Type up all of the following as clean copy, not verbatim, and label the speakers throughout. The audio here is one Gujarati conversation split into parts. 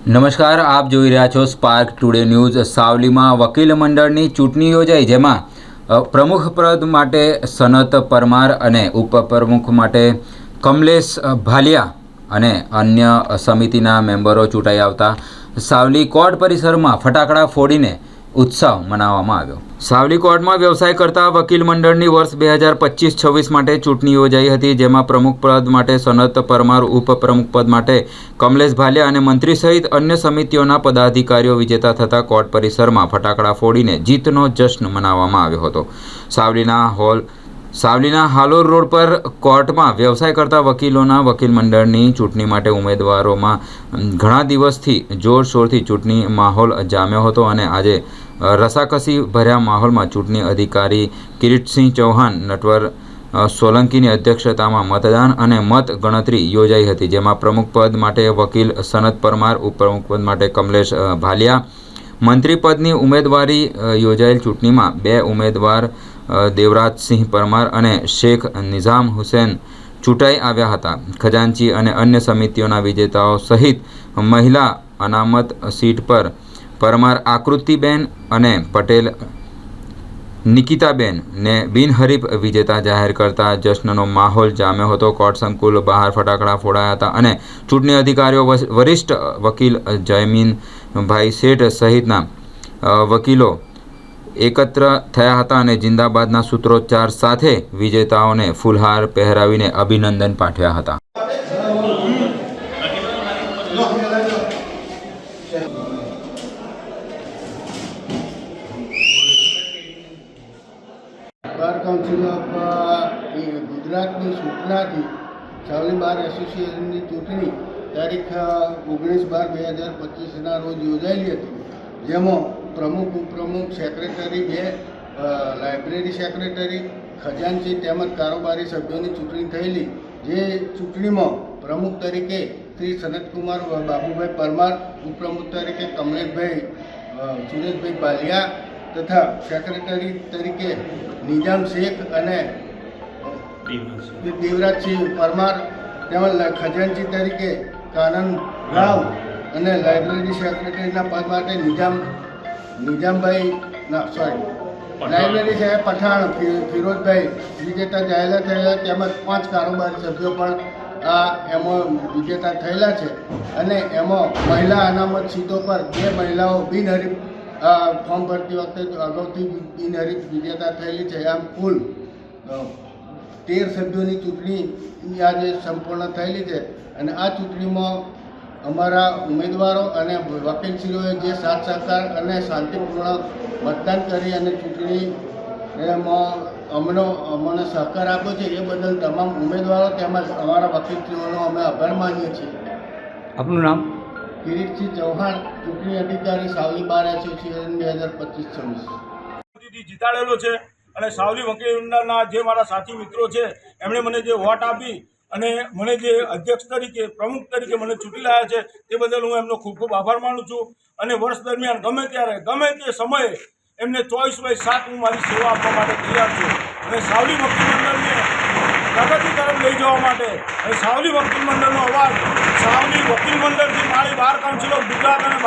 Speaker 1: નમસ્કાર, આપ જોઈ રહ્યા છો સ્પાર્ક ટુડે ન્યૂઝ। સાવલીમાં વકીલ મંડળની ચૂંટણી યોજાઈ, જેમાં પ્રમુખ પદ માટે સનત પરમાર અને ઉપપ્રમુખ માટે કમલેશ ભાલિયા અને અન્ય સમિતિના મેમ્બરો ચૂંટાઈ આવતા સાવલી કોર્ટ પરિસરમાં ફટાકડા ફોડીને ઉત્સવ મનાવવામાં આવ્યો। સાવલી કોર્ટમાં વ્યવસાય કરતા વકીલ મંડળની વર્ષ 2025-26 માટે ચૂંટણી યોજાઈ હતી, જેમાં પ્રમુખ પદ માટે સનત પરમાર, ઉપપ્રમુખ પદ માટે કમલેશ ભાલિયા અને મંત્રી સહિત અન્ય સમિતિઓના પદાધિકારીઓ વિજેતા થતા કોર્ટ પરિસરમાં ફટાકડા ફોડીને જીતનો જશ્ન મનાવવામાં આવ્યો હતો। સાવલીના હાલોર રોડ પર કોર્ટમાં વ્યવસાય કરતા વકીલોના વકીલ મંડળની ચૂંટણી માટે ઉમેદવારોમાં ઘણા દિવસથી જોરશોરથી ચૂંટણી માહોલ જામ્યો હતો અને આજે રસાકસી ભર્યા માહોલમાં ચૂંટણી અધિકારી કિરીટસિંહ ચૌહાણ, નટવર સોલંકીની અધ્યક્ષતામાં મતદાન અને મત ગણતરી યોજાઈ હતી, જેમાં પ્રમુખ પદ માટે વકીલ સનત પરમાર, ઉપપ્રમુખ પદ માટે કમલેશ ભાલિયા, મંત્રી પદની ઉમેદવારી યોજાયેલ ચૂંટણીમાં બે ઉમેદવાર દેવરાજસિંહ પરમાર અને શેખ નિઝામ હુસેન ચૂંટાઈ આવ્યા હતા। ખજાનચી અને અન્ય સમિતિઓના વિજેતાઓ સહિત મહિલા અનામત સીટ પર પરમાર આકૃતિબેન અને પટેલ નિકિતાબેનને બિનહરીફ વિજેતા જાહેર કરતા જશ્નનો માહોલ જામ્યો હતો। કોર્ટ સંકુલ બહાર ફટાકડા ફોડાયા હતા અને ચૂંટણી અધિકારીઓ, વરિષ્ઠ વકીલ જયમીનભાઈ શેઠ સહિતના વકીલો એકત્ર થયા હતા અને જિંદાબાદના સૂત્રોચ્ચાર સાથે વિજેતાઓને ફૂલહાર પહેરાવીને અભિનંદન પાઠવ્યા હતા।
Speaker 2: બાર કાઉન્સિલ ઓફ ગુજરાતની સૂચનાથી સાવલી બાર એસોસિએશનની ચૂંટણી તારીખ 19/12/2025ના રોજ યોજાયેલી હતી, જેમાં પ્રમુખ, ઉપપ્રમુખ, સેક્રેટરી, બે લાઇબ્રેરી સેક્રેટરી, ખજાનચી તેમજ કારોબારી સભ્યોની ચૂંટણી થયેલી। જે ચૂંટણીમાં પ્રમુખ તરીકે શ્રી સનતકુમાર બાબુભાઈ પરમાર, ઉપપ્રમુખ તરીકે કમલેશભાઈ સુરેશભાઈ ભાલિયા તથા સેક્રેટરી તરીકે નિઝામ શેખ અને દેવરાજસિંહ પરમાર, તેમજ ખજાનચી તરીકે કાનન રાવ અને લાઇબ્રેરી સેક્રેટરીના પદ માટે લાઇબ્રેરી સાહેબ પઠાણ ફિરોજભાઈ વિજેતા જાહેર થયેલા, તેમજ 5 કારોબારી સભ્યો પણ એમાં વિજેતા થયેલા છે અને એમાં મહિલા અનામત સીટો પર 2 મહિલાઓ બિનહરીફ ફોર્મ ભરતી વખતે અગાઉથી બિનહરીફ વિજેતા થયેલી છે। આમ કુલ 13 સભ્યોની ચૂંટણી આજે સંપૂર્ણ થયેલી છે અને આ ચૂંટણીમાં અમારા ઉમેદવારો અને વકીલશ્રીઓએ જે સાથ સહકાર અને શાંતિપૂર્ણ મતદાન કરી અને ચૂંટણીમાં અમને સહકાર આપ્યો છે, એ બદલ તમામ ઉમેદવારો તેમજ અમારા વકીલશ્રીઓનો અમે આભાર માનીએ છીએ।
Speaker 1: આપનું નામ?
Speaker 2: કિરીટસિંહ ચૌહાણ, ચૂંટણી અધિકારી, સાવલી બાર એસોસિએશન 2025-26
Speaker 3: જીતાડેલો છે અને સાવલી વકીલ મંડળના જે મારા સાથી મિત્રો છે એમણે મને જે વોટ આપી અને મને જે અધ્યક્ષ તરીકે, પ્રમુખ તરીકે મને ચૂંટી લાવ્યા છે તે બદલ હું એમનો ખૂબ ખૂબ આભાર માનું છું અને વર્ષ દરમિયાન ગમે ત્યારે, ગમે તે સમયે એમને 24/7 હું મારી સેવા આપવા માટે તૈયાર છું અને સાવલી વકીલ મંડળને પ્રગતિ તરફ લઈ જવા માટે અને સાવલી વકીલ મંડળનો અવાજ સાવલી વકીલ મંડળથી મારી બાર કાઉન્સિલ ઓફ ગુજરાત અને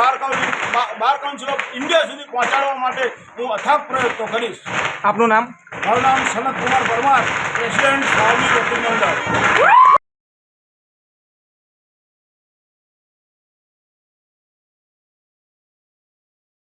Speaker 3: બાર કાઉન્સિલ ઓફ ઇન્ડિયા સુધી પહોંચાડવા માટે હું અથાગ પ્રયત્નો કરીશ।
Speaker 4: આપનું નામ?
Speaker 3: મારું નામ સનતકુમાર પરમાર, પ્રેસિડેન્ટ સાવલી વકીલ મંડળ।